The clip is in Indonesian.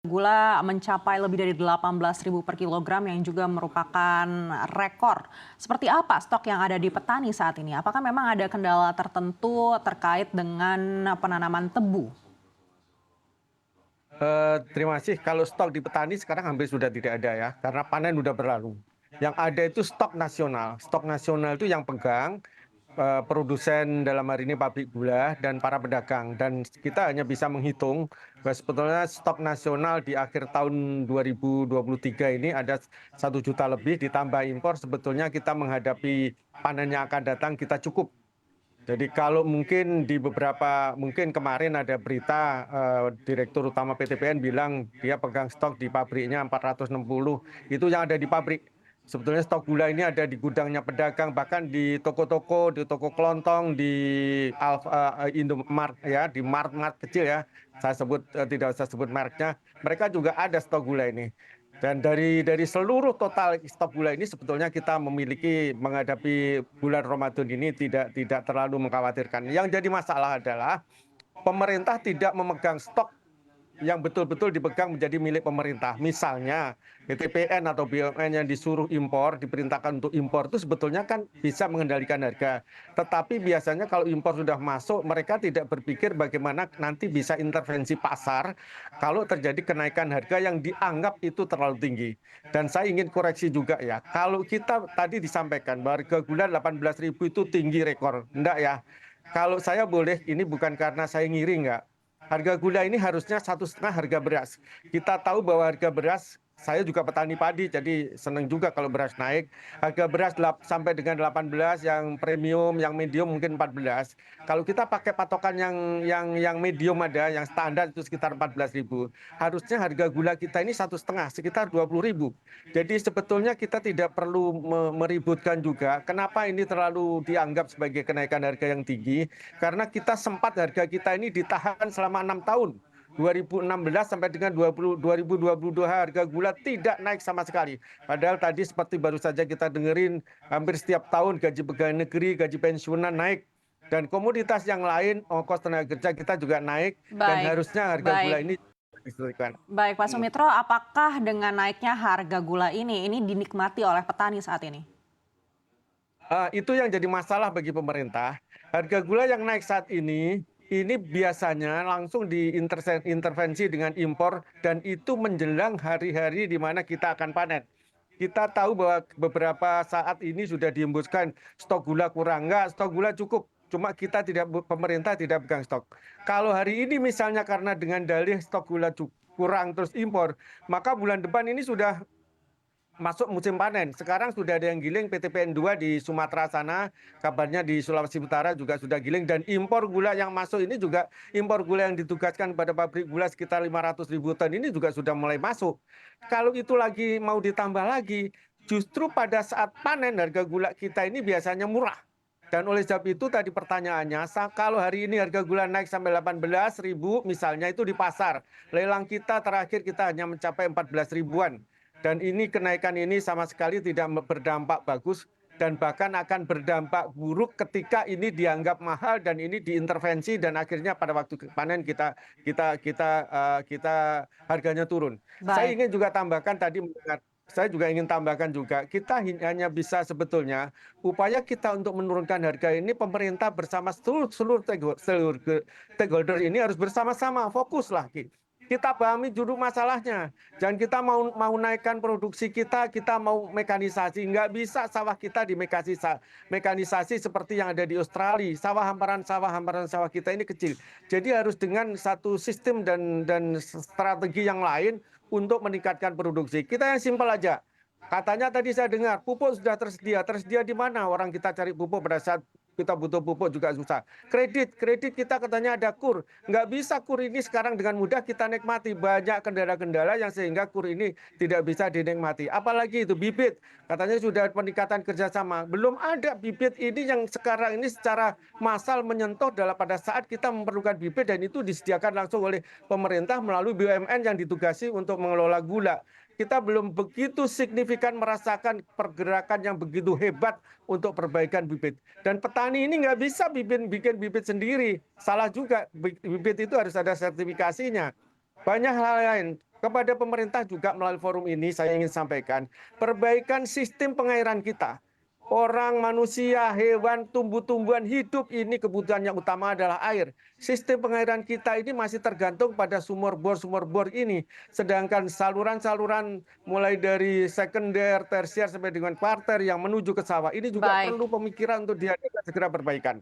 Gula mencapai lebih dari 18.000 per kilogram yang juga merupakan rekor. Seperti apa stok yang ada di petani saat ini? Apakah memang ada kendala tertentu terkait dengan penanaman tebu? Terima kasih. Kalau stok di petani sekarang hampir sudah tidak ada ya, karena panen sudah berlalu. Yang ada itu stok nasional. Stok nasional itu yang pegang produsen dalam hari ini pabrik gula dan para pedagang. Dan kita hanya bisa menghitung bahwa sebetulnya stok nasional di akhir tahun 2023 ini ada 1 juta lebih ditambah impor. Sebetulnya kita menghadapi panen yang akan datang kita cukup. Jadi kalau mungkin di beberapa, mungkin kemarin ada berita Direktur Utama PTPN bilang dia pegang stok di pabriknya 460, itu yang ada di pabrik. Sebetulnya stok gula ini ada di gudangnya pedagang, bahkan di toko-toko, di toko kelontong, di Indomart ya, di mart-mart kecil ya. Saya sebut tidak usah sebut mereknya, mereka juga ada stok gula ini. Dan dari seluruh total stok gula ini sebetulnya kita memiliki menghadapi bulan Ramadan ini tidak terlalu mengkhawatirkan. Yang jadi masalah adalah pemerintah tidak memegang stok yang betul-betul dipegang menjadi milik pemerintah. Misalnya PTPN atau BUMN yang disuruh impor, diperintahkan untuk impor itu sebetulnya kan bisa mengendalikan harga. Tetapi biasanya kalau impor sudah masuk, mereka tidak berpikir bagaimana nanti bisa intervensi pasar kalau terjadi kenaikan harga yang dianggap itu terlalu tinggi. Dan saya ingin koreksi juga ya, kalau kita tadi disampaikan bahwa harga gula 18.000 itu tinggi rekor. Enggak ya. Kalau saya boleh, ini bukan karena saya ngiri enggak. Harga gula ini harusnya 1,5 harga beras. Kita tahu bahwa harga beras, saya juga petani padi, jadi senang juga kalau beras naik. Harga beras sampai dengan 18, yang premium, yang medium mungkin 14. Kalau kita pakai patokan yang medium ada, yang standar itu sekitar 14.000. Harusnya harga gula kita ini 1,5, sekitar 20.000. Jadi sebetulnya kita tidak perlu meributkan juga. Kenapa ini terlalu dianggap sebagai kenaikan harga yang tinggi? Karena kita sempat harga kita ini ditahan selama 6 tahun. 2016 sampai dengan 2022 harga gula tidak naik sama sekali. Padahal tadi seperti baru saja kita dengerin hampir setiap tahun gaji pegawai negeri, gaji pensiunan naik. Dan komoditas yang lain, ongkos tenaga kerja kita juga naik. Dan Baik, harusnya harga gula baik, ini disesuaikan. baik Pak Sumitro, apakah dengan naiknya harga gula ini dinikmati oleh petani saat ini? Itu yang jadi masalah bagi pemerintah. Harga gula yang naik saat ini biasanya langsung diintervensi dengan impor dan itu menjelang hari-hari di mana kita akan panen. Kita tahu bahwa beberapa saat ini sudah dihembuskan stok gula kurang, enggak, stok gula cukup. Cuma pemerintah tidak pegang stok. Kalau hari ini misalnya karena dengan dalih stok gula kurang terus impor, maka bulan depan ini sudah masuk musim panen. Sekarang sudah ada yang giling PTPN 2 di Sumatera sana, kabarnya di Sulawesi Utara juga sudah giling, dan impor gula yang masuk ini juga impor gula yang ditugaskan pada pabrik gula sekitar 500.000 ton ini juga sudah mulai masuk. Kalau itu lagi mau ditambah lagi, justru pada saat panen harga gula kita ini biasanya murah. Dan oleh sebab itu tadi pertanyaannya, kalau hari ini harga gula naik sampai 18.000 misalnya itu di pasar, lelang kita terakhir kita hanya mencapai 14 ribuan. Dan ini kenaikan ini sama sekali tidak berdampak bagus dan bahkan akan berdampak buruk ketika ini dianggap mahal dan ini diintervensi dan akhirnya pada waktu panen kita harganya turun. Saya Baik. ingin juga tambahkan tadi saya juga ingin tambahkan juga, kita hanya bisa sebetulnya upaya kita untuk menurunkan harga ini pemerintah bersama seluruh stakeholder ini harus bersama-sama fokus lagi. Kita pahami dulu masalahnya. Jangan kita mau naikkan produksi kita mau mekanisasi. Nggak bisa sawah kita mekanisasi seperti yang ada di Australia. Hamparan sawah kita ini kecil. Jadi harus dengan satu sistem dan strategi yang lain untuk meningkatkan produksi. Kita yang simpel aja. Katanya tadi saya dengar pupuk sudah tersedia. Tersedia di mana orang kita cari pupuk pada saat kita butuh pupuk juga susah. Kredit kita katanya ada KUR. Nggak bisa KUR ini sekarang dengan mudah kita nikmati. Banyak kendala-kendala yang sehingga KUR ini tidak bisa dinikmati. Apalagi itu bibit. Katanya sudah peningkatan kerjasama. Belum ada bibit ini yang sekarang ini secara massal menyentuh pada saat kita memerlukan bibit dan itu disediakan langsung oleh pemerintah melalui BUMN yang ditugasi untuk mengelola gula. Kita belum begitu signifikan merasakan pergerakan yang begitu hebat untuk perbaikan bibit. Dan petani ini nggak bisa bikin bibit sendiri. Salah juga, bibit itu harus ada sertifikasinya. Banyak hal lain. kepada pemerintah juga melalui forum ini saya ingin sampaikan, perbaikan sistem pengairan kita. Orang, manusia, hewan, tumbuh-tumbuhan hidup ini kebutuhan yang utama adalah air. Sistem pengairan kita ini masih tergantung pada sumur bor ini. Sedangkan saluran-saluran mulai dari sekunder, tersier sampai dengan kuarter yang menuju ke sawah ini juga Baik. perlu pemikiran untuk diadakan segera perbaikan.